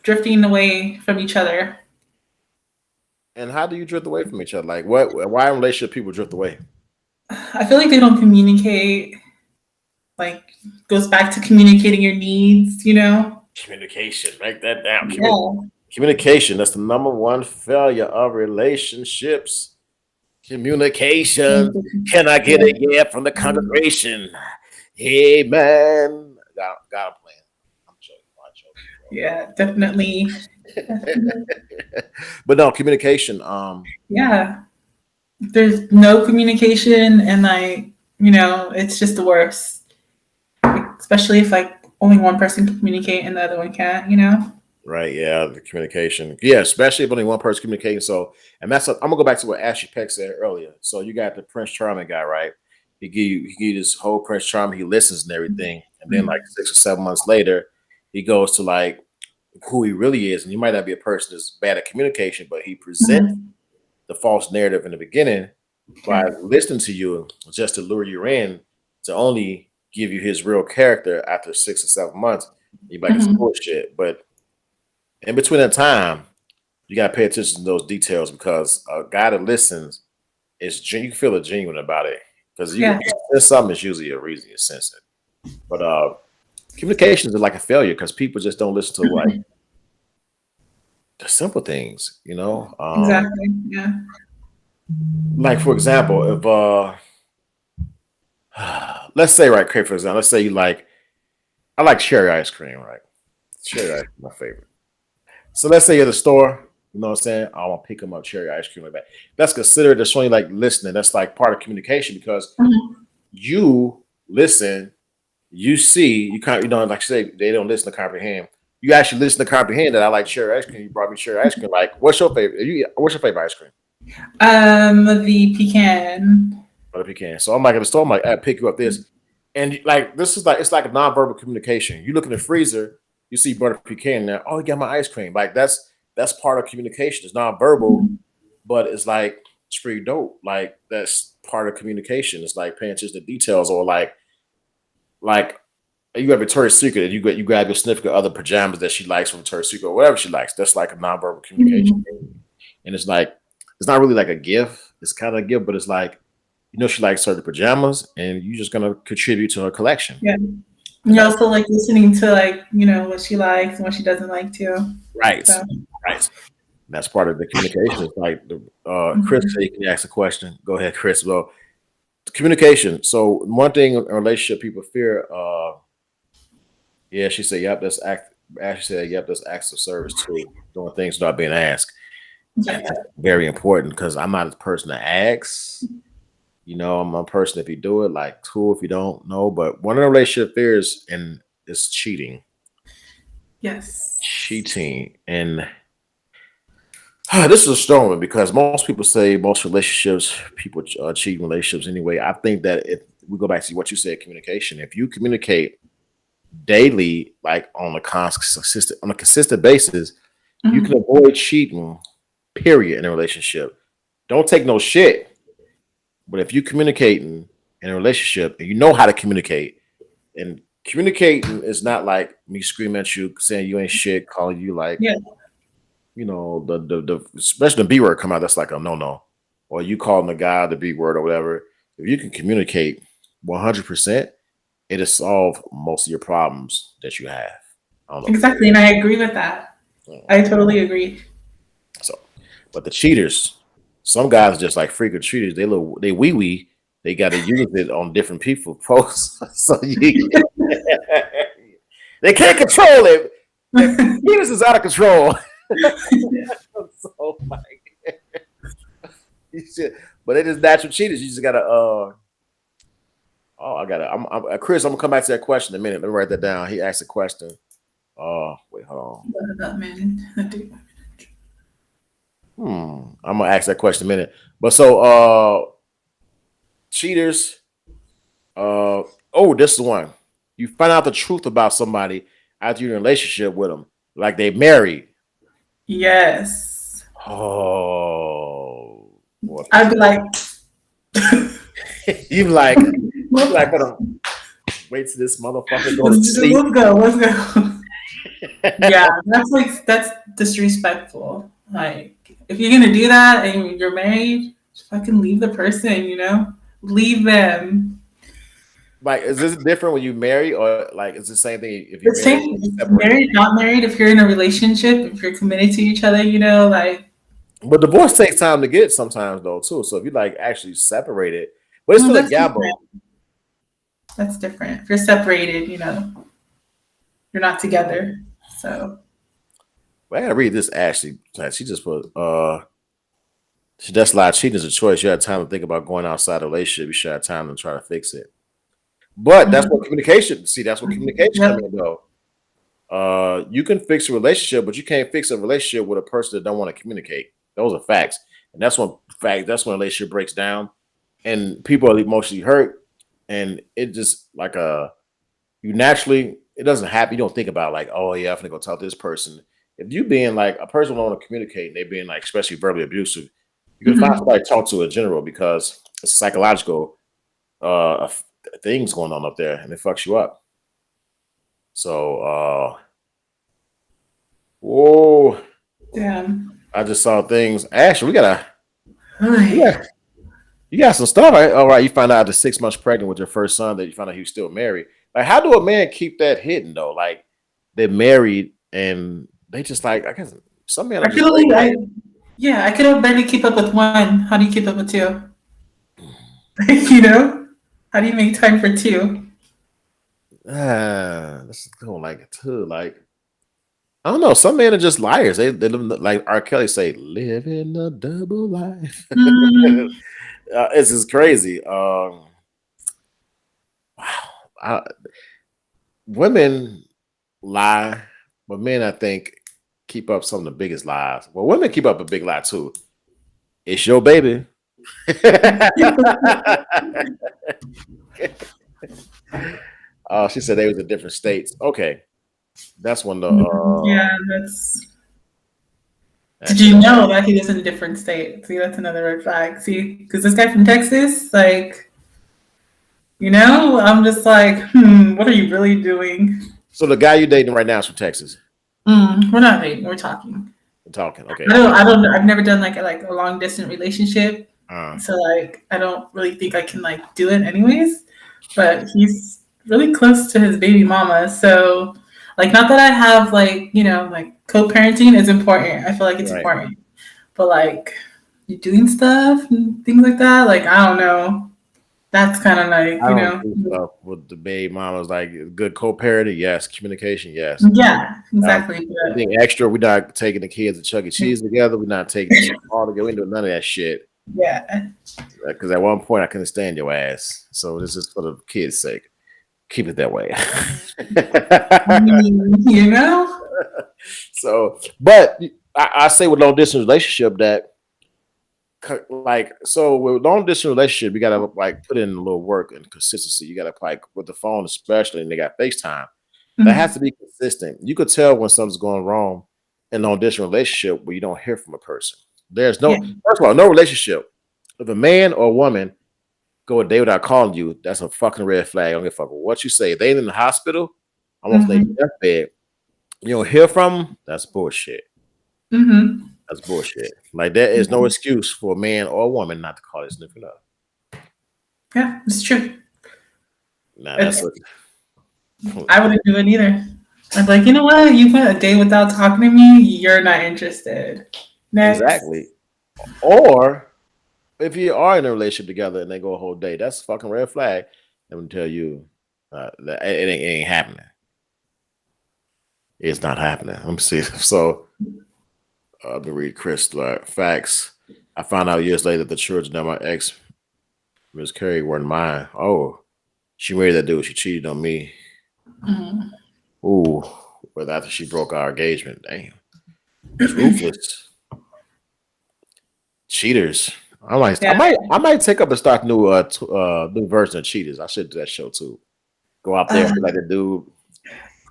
drifting away from each other. And how do you drift away from each other? Like what why in relationship people drift away? I feel like they don't communicate. Like goes back to communicating your needs. Communication. Write that down. Yeah. Communication. That's the number one failure of relationships. Communication. Can I get a yeah from the congregation? Amen. Got a plan. I'm joking. Yeah, definitely. But no, communication. Yeah. There's no communication and like, it's just the worst. Especially if like only one person can communicate and the other one can't. Right, yeah, the communication. Yeah, especially if only one person communicating. So, and I'm gonna go back to what Ashley Peck said earlier. So you got the Prince Charming guy, right? He give you this whole Prince Charming. He listens and everything, and then like 6 or 7 months later, he goes to like who he really is. And you might not be a person that's bad at communication, but he presents Mhm. the false narrative in the beginning by listening to you just to lure you in to only give you his real character after 6 or 7 months. You're like, it's Mhm. bullshit. But in between that time, you gotta pay attention to those details because a guy that listens you can feel it genuine about it because you Yeah. sense something is usually a reason you sense it. But communications are like a failure because people just don't listen to like Mhm. the simple things, you know. Exactly. Yeah. Like for example, if let's say right, okay, for example, let's say you like I like cherry ice cream, right? Cherry ice cream, my favorite. So let's say you're at the store, you know what I'm saying? I want to pick them up cherry ice cream like that. That's considered as showing like listening. That's like part of communication because Mhm. you listen, you see, you can't, like you say, they don't listen to comprehend. You actually listen to comprehend that I like cherry ice cream. You brought me cherry ice cream. Like, what's your favorite? What's your favorite ice cream? The pecan. But if you can. So I'm like at the store, I'm like, I pick you up this. And like this is like it's like a nonverbal communication. You look in the freezer, you see butter pecan there. Oh, you got my ice cream. Like that's part of communication. It's nonverbal, Mhm. but it's like it's pretty dope. Like that's part of communication. It's like paying attention to details or like you have Victoria's Secret and you grab your significant other pajamas that she likes from Victoria's Secret or whatever she likes. That's like a nonverbal communication. Mhm. And it's like it's not really like a gift. It's kind of a gift, but it's like she likes certain pajamas, and you're just gonna contribute to her collection. Yeah. And You that's also like listening to like, what she likes and what she doesn't like too. right, So right. That's part of the communication. It's like the Chris mhm. said you can ask a question. Go ahead, Chris. Well, communication. So one thing in a relationship people fear. Yeah, she said, "Yep, that's act." Ashley said, "Yep, that's acts of service too. Doing things without being asked, and Yeah. that's very important because I'm not a person to ask. I'm a person if you do it, like cool if you don't know. But one of the relationship fears and is Yes. cheating, and this is a strong one because most people say most relationships, people cheat in relationships anyway. I think that if we go back to what you said, communication, if you communicate daily, like on a consistent basis, you can Mhm. avoid cheating. Period in a relationship. Don't take no shit. But if you communicating in a relationship and you know how to communicate, and communicating is not like me screaming at you, saying you ain't shit, calling you like Yeah. the especially the B word come out. That's like a no, or you calling the guy the B word or whatever. If you can communicate 100%, it'll solve most of your problems that you have. I don't know if you Exactly. And I agree with that. know. I totally agree. So, but the cheaters, some guys just like freaking cheaters. They wee wee. They got to use it on different people, folks. So they can't control it. The penis is out of control. So like, you should, but it is natural cheaters. You just gotta. Oh, I gotta. Chris. I'm gonna come back to that question in a minute. Let me write that down. He asked a question. Wait, hold on. I'm gonna ask that question in a minute. But so, cheaters. This is the one. You find out the truth about somebody after you're in a relationship with them, like they married. Yes. Oh, boy, I'd be like, you like you let's, like gonna wait till this motherfucker go to sleep. let's go. Let's go. Yeah, that's disrespectful. Like, if you're gonna do that and you're married, just fucking leave the person. Leave them. Like, is this different when you marry, or like it's the same thing if you The marry same, or separate? married, not married, if you're in a relationship, if you're committed to each other, like, But divorce takes time to get sometimes though too. So if you like actually separate it, but it's well, still a that's different. gamble. That's different. If you're separated, you're not together. So, Well, I gotta read this Ashley. She just put that's a lot of cheating is a choice. You have time to think about going outside the relationship. You should have time to try to fix it. But that's what mhm. communication. See, that's what communication Yep. come in though. You can fix a relationship, but you can't fix a relationship with a person that don't want to communicate. Those are facts, and that's when a relationship breaks down, and people are emotionally hurt, and it just like you naturally it doesn't happen. You don't think about like, oh yeah, I'm gonna go talk to this person. If you being like a person don't want to communicate, and they being like especially verbally abusive, you can find Mhm. somebody to talk to in general because it's psychological things going on up there, and it fucks you up. So, whoa. Damn. I just saw things. Actually, Ay. yeah, you got some stuff, right? All right, you find out after 6 months pregnant with your first son that you found out he was still married. Like, how do a man keep that hidden though? Like, they're married and they just like, I guess some men are I just could very only, like, I could barely keep up with one. How do you keep up with two? How do you make time for two? this is going like it too. Like, I don't know. Some men are just liars. They live like R. Kelly say, living a double life. Mm, It's just crazy. Wow. I, women lie, but men, I think, keep up some of the biggest lies. Well, women keep up a big lie too. It's your baby. She said they was in different states. Okay, that's one of the. yeah, that's. Did Actually, you that's know that he was in a different state? See, that's another red flag. See, because this guy from Texas, like, I'm just like, what are you really doing? so the guy you dating right now is from Texas. We're not dating. We're talking. We're talking. Okay. I don't. I've never done like a long distance relationship, Uh, so like I don't really think I can like do it anyways. But he's really close to his baby mama, so like not that I have like like co-parenting is important. I feel like it's right. important, but like you doing stuff and things like that, like I don't know. That's kind of like I don't do stuff with the baby mamas like good co-parenting. Yes, communication. Yes. yeah, Um, exactly. But anything extra, we're not taking the kids to Chuck E. Cheese together. We're not taking them all together. We ain't doing none of that shit. yeah, Because at one point I couldn't stand your ass. So this is for the kids' sake. Keep it that way. you know. So, but I say with long distance relationship that like so with long distance relationship you gotta like put in a little work and consistency. You gotta like with the phone especially, and they got FaceTime. That has to Mhm. be consistent. You could tell when something's going wrong in a long distance relationship where you don't hear from a person. There's Yeah. no first of all no relationship. If a man or a woman go a day without calling you, that's a fucking red flag. I don't give a fuck what you say. If they ain't in the hospital, almost in Mhm. their deathbed. You don't hear from them. That's bullshit. Mhm. That's bullshit. Like there is no excuse for a man or a woman not to call their significant other. Yeah, it's true. Nah, that's It's what I wouldn't do it either. I'm like, you know what? You went a day without talking to me. You're not interested. Next. exactly. Or if you are in a relationship together and they go a whole day, that's a fucking red flag. Let me tell you, that it ain't happening. It's not happening. Let me see. So let me read Chris facts. I found out years later that the children that my ex Miss Carey weren't mine. Oh, she married that dude. She cheated on me. Mhm. Ooh, but after she broke our engagement, damn, that's ruthless. Cheaters. Yeah. I might take up and start new version of Cheaters. I should do that show too. Go out there and be like the dude,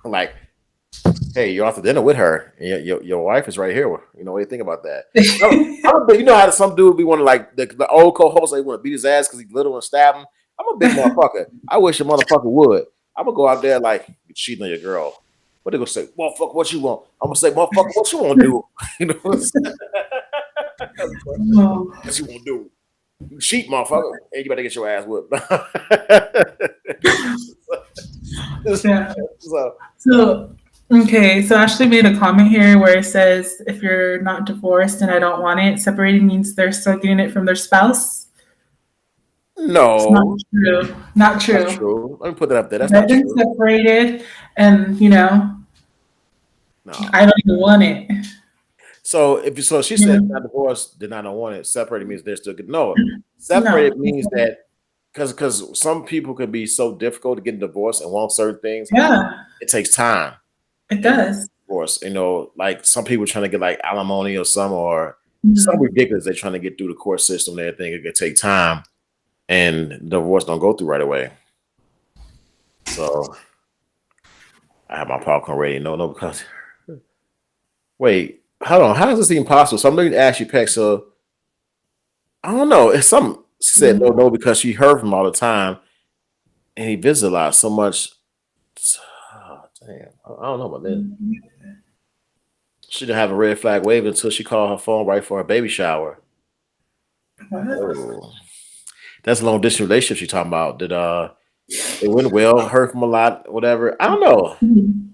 like, hey, you're off to dinner with her, and your wife is right here. You know what do you think about that? You know how some dude be want to like the old co-host, they want to beat his ass because he's little and stab him. I'm a big motherfucker. I wish a motherfucker would. I'm gonna go out there like you cheating on your girl. What they gonna say? Motherfucker, what you want? I'm gonna say, motherfucker, what you want to do? You know what I'm saying? Oh, What you want to do? You cheat, motherfucker. Hey, you better get your ass whipped. Yeah. So, So, okay, so Ashley made a comment here where it says, if you're not divorced and I don't want it, separating means they're still getting it from their spouse. It's not no, true. Not not true. true. Let me put that up there. That's They've not been true. separated and, No. I don't even want it. So if so, she You said know? not divorced, did not want it. Separated means they're still good. No, No. separated means that because some people could be so difficult to get divorced and want certain things. Yeah, It takes time. it And does. divorce, like some people trying to get like alimony or some Mhm. ridiculous. They're trying to get through the court system and everything. It could take time, and divorce don't go through right away. So I have my popcorn ready. No, because wait, hold on. How is this even possible? So I'm going to ask you, Peck. So I don't know. It's some. She said no because she heard from him all the time, and he visits a lot so much. Oh, damn, I don't know about this. She didn't have a red flag wave until she called her phone right for her baby shower. What? Oh, that's a long distance relationship she's talking about. Did it went well, heard from a lot, whatever. I don't know. Mhm.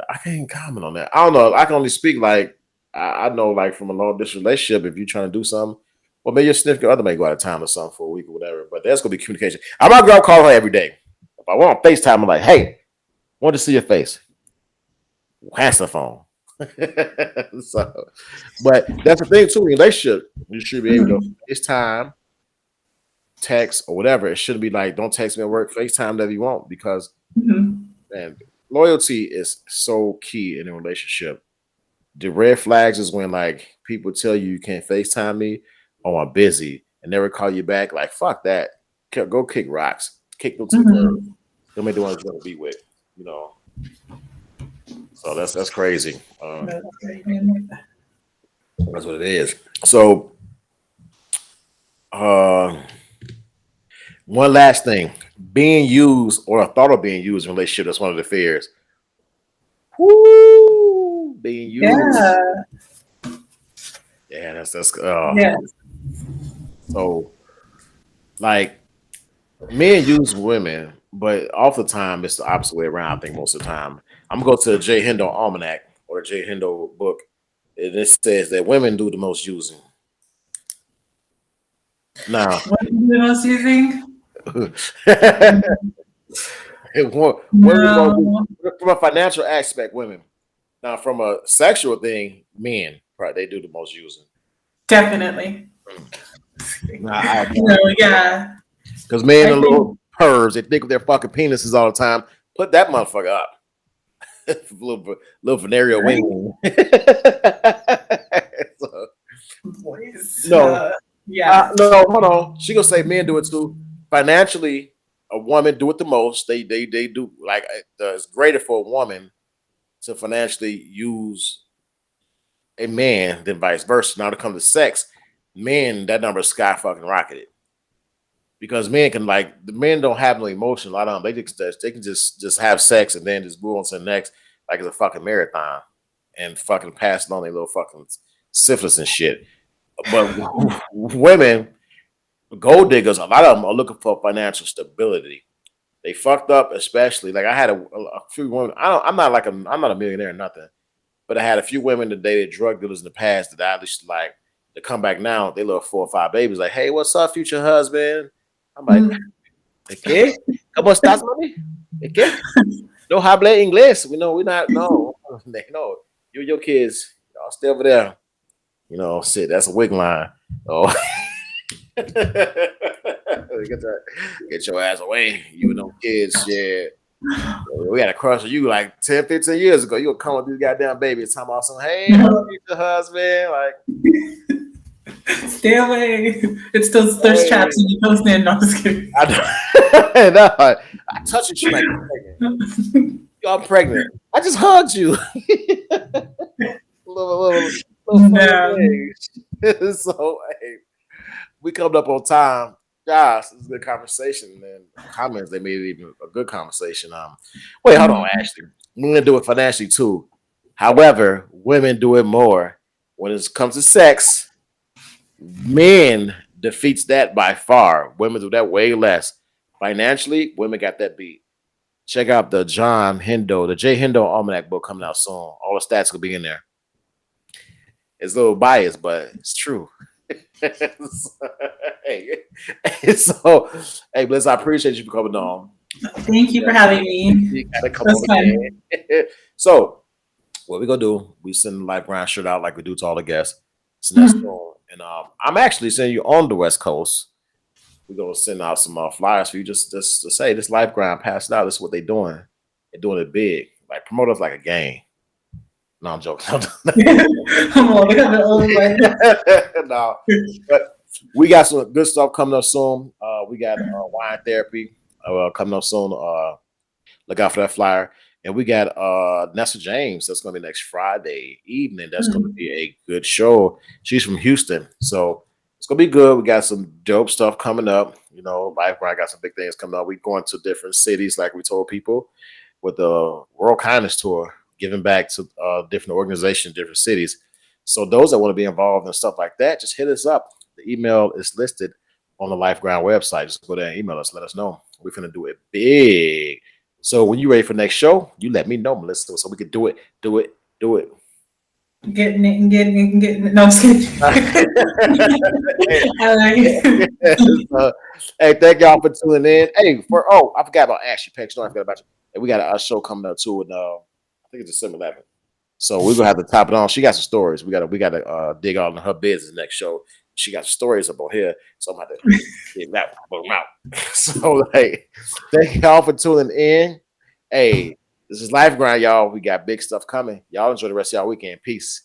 I can't comment on that. I don't know. I can only speak like I know, like from a long distance relationship. If you're trying to do something, well, maybe your significant other may go out of town or something for a week or whatever. But that's gonna be communication. I'm not gonna call her every day. If I want FaceTime, I'm like, hey, want to see your face. Answer the phone. So, but that's the thing too. In a relationship, you should be able to Mhm. FaceTime, text, or whatever. It shouldn't be like, don't text me at work, FaceTime whatever you want, because Mhm. man, loyalty is so key in a relationship. The red flags is when like people tell you you can't FaceTime me or I'm busy and never call you back. Like, fuck that. Go kick rocks. Kick them to the curb. Mhm. Don't make the ones you want to be with, you know. So that's crazy. That's great. That's what it is. So uh one last thing. Being used or a thought of being used in a relationship, that's one of the fears. Woo! Being used. Yeah. Yeah, that's Yeah. so like men use women, but off the time it's the opposite way around. I think most of the time. I'm gonna go to the J. Hendo Almanac or the J. Hendo book, and it says that women do the most using. Now, What are you most using? what are we gonna do No, from a financial aspect? Women. Now, from a sexual thing, men right they do the most using. definitely. Nah, No, yeah. because men I are think little pervs. They think with their fucking penises all the time. Put that motherfucker up. little venereal right? wing. So, Boys. no, Yeah. no, hold on. She gonna say men do it too. Financially, a woman do it the most. They do like it's greater for a woman to financially use a man than vice versa. Now to come to sex, men that number is sky fucking rocketed because men can like the men don't have no emotion. A lot of them they can just have sex and then just move on to the next like it's a fucking marathon and fucking pass on their little fucking syphilis and shit. But women, gold diggers, a lot of them are looking for financial stability. They fucked up, especially like I had a few women. I'm not like I'm not a millionaire or nothing, but I had a few women that dated drug dealers in the past that I just like to come back now. They love 4 or 5 babies. Like, hey, what's up, future husband? I'm like, Mhm. ¿qué? ¿Cómo estás, mami? ¿Qué? No habla inglés. We know we're not. No, no. You and your kids, y'all stay over there. You know, shit. That's a wig line. Oh. Get your ass away. You and them kids, yeah. We had a crush on you like 10, 15 years ago. You would come with these goddamn babies talking about some, hey, future husband. Like, Stay away. It's still thirst hey, traps and you posting. No, I'm just kidding. no, I touched you like you're pregnant. I'm pregnant. I just hugged you. little No. things. So, hey, we coming up on time. Guys, this is a good conversation. And comments, they made it even a good conversation. Wait, hold on, Ashley. Women do it financially too. However, women do it more when it comes to sex. Men defeats that by far. Women do that way less. Financially, women got that beat. Check out the J. Hendo Almanac book coming out soon. All the stats will be in there. It's a little biased, but it's true. Hey, so, hey, Bliss, I appreciate you for coming on. Thank you for having me. You gotta come That's on fun. again. So, what we gonna do? We send the Life Grind shirt out like we do to all the guests. Send that soon. And I'm actually sending you on the West Coast. We're gonna send out some flyers for you just to say this Life Grind passed out. This is what they're doing. They're doing it big. Like promote us like a game. No, I'm joking. I'm all they have it all right. No, but we got some good stuff coming up soon. We got wine therapy coming up soon. Look out for that flyer. And we got Nessa James. That's going to be next Friday evening. That's going to be a good show. She's from Houston, so it's going to be good. We got some dope stuff coming up. You know, Life Grind got some big things coming up. We going to different cities, like we told people, with the World Kindness Tour, giving back to different organizations, different cities. So those that want to be involved and stuff like that, just hit us up. The email is listed on the Life Grind website. Just go there and email us. Let us know. We're going to do it big. So when you're ready for next show, you let me know, Melissa, so we can do it. Getting it. No, I'm just kidding. Hey, thank y'all for tuning in. Hey, I forgot about Ashley Peck. No, I forgot about you. Hey, we got a show coming up too, and I think it's December 11th. So we're gonna have to top it on. She got some stories. We gotta dig all in her business next show. She got stories about here, so I'm about to get that one out. So hey, thank y'all for tuning in. Hey, this is Life Grind, y'all. We got big stuff coming. Y'all enjoy the rest of y'all weekend. Peace.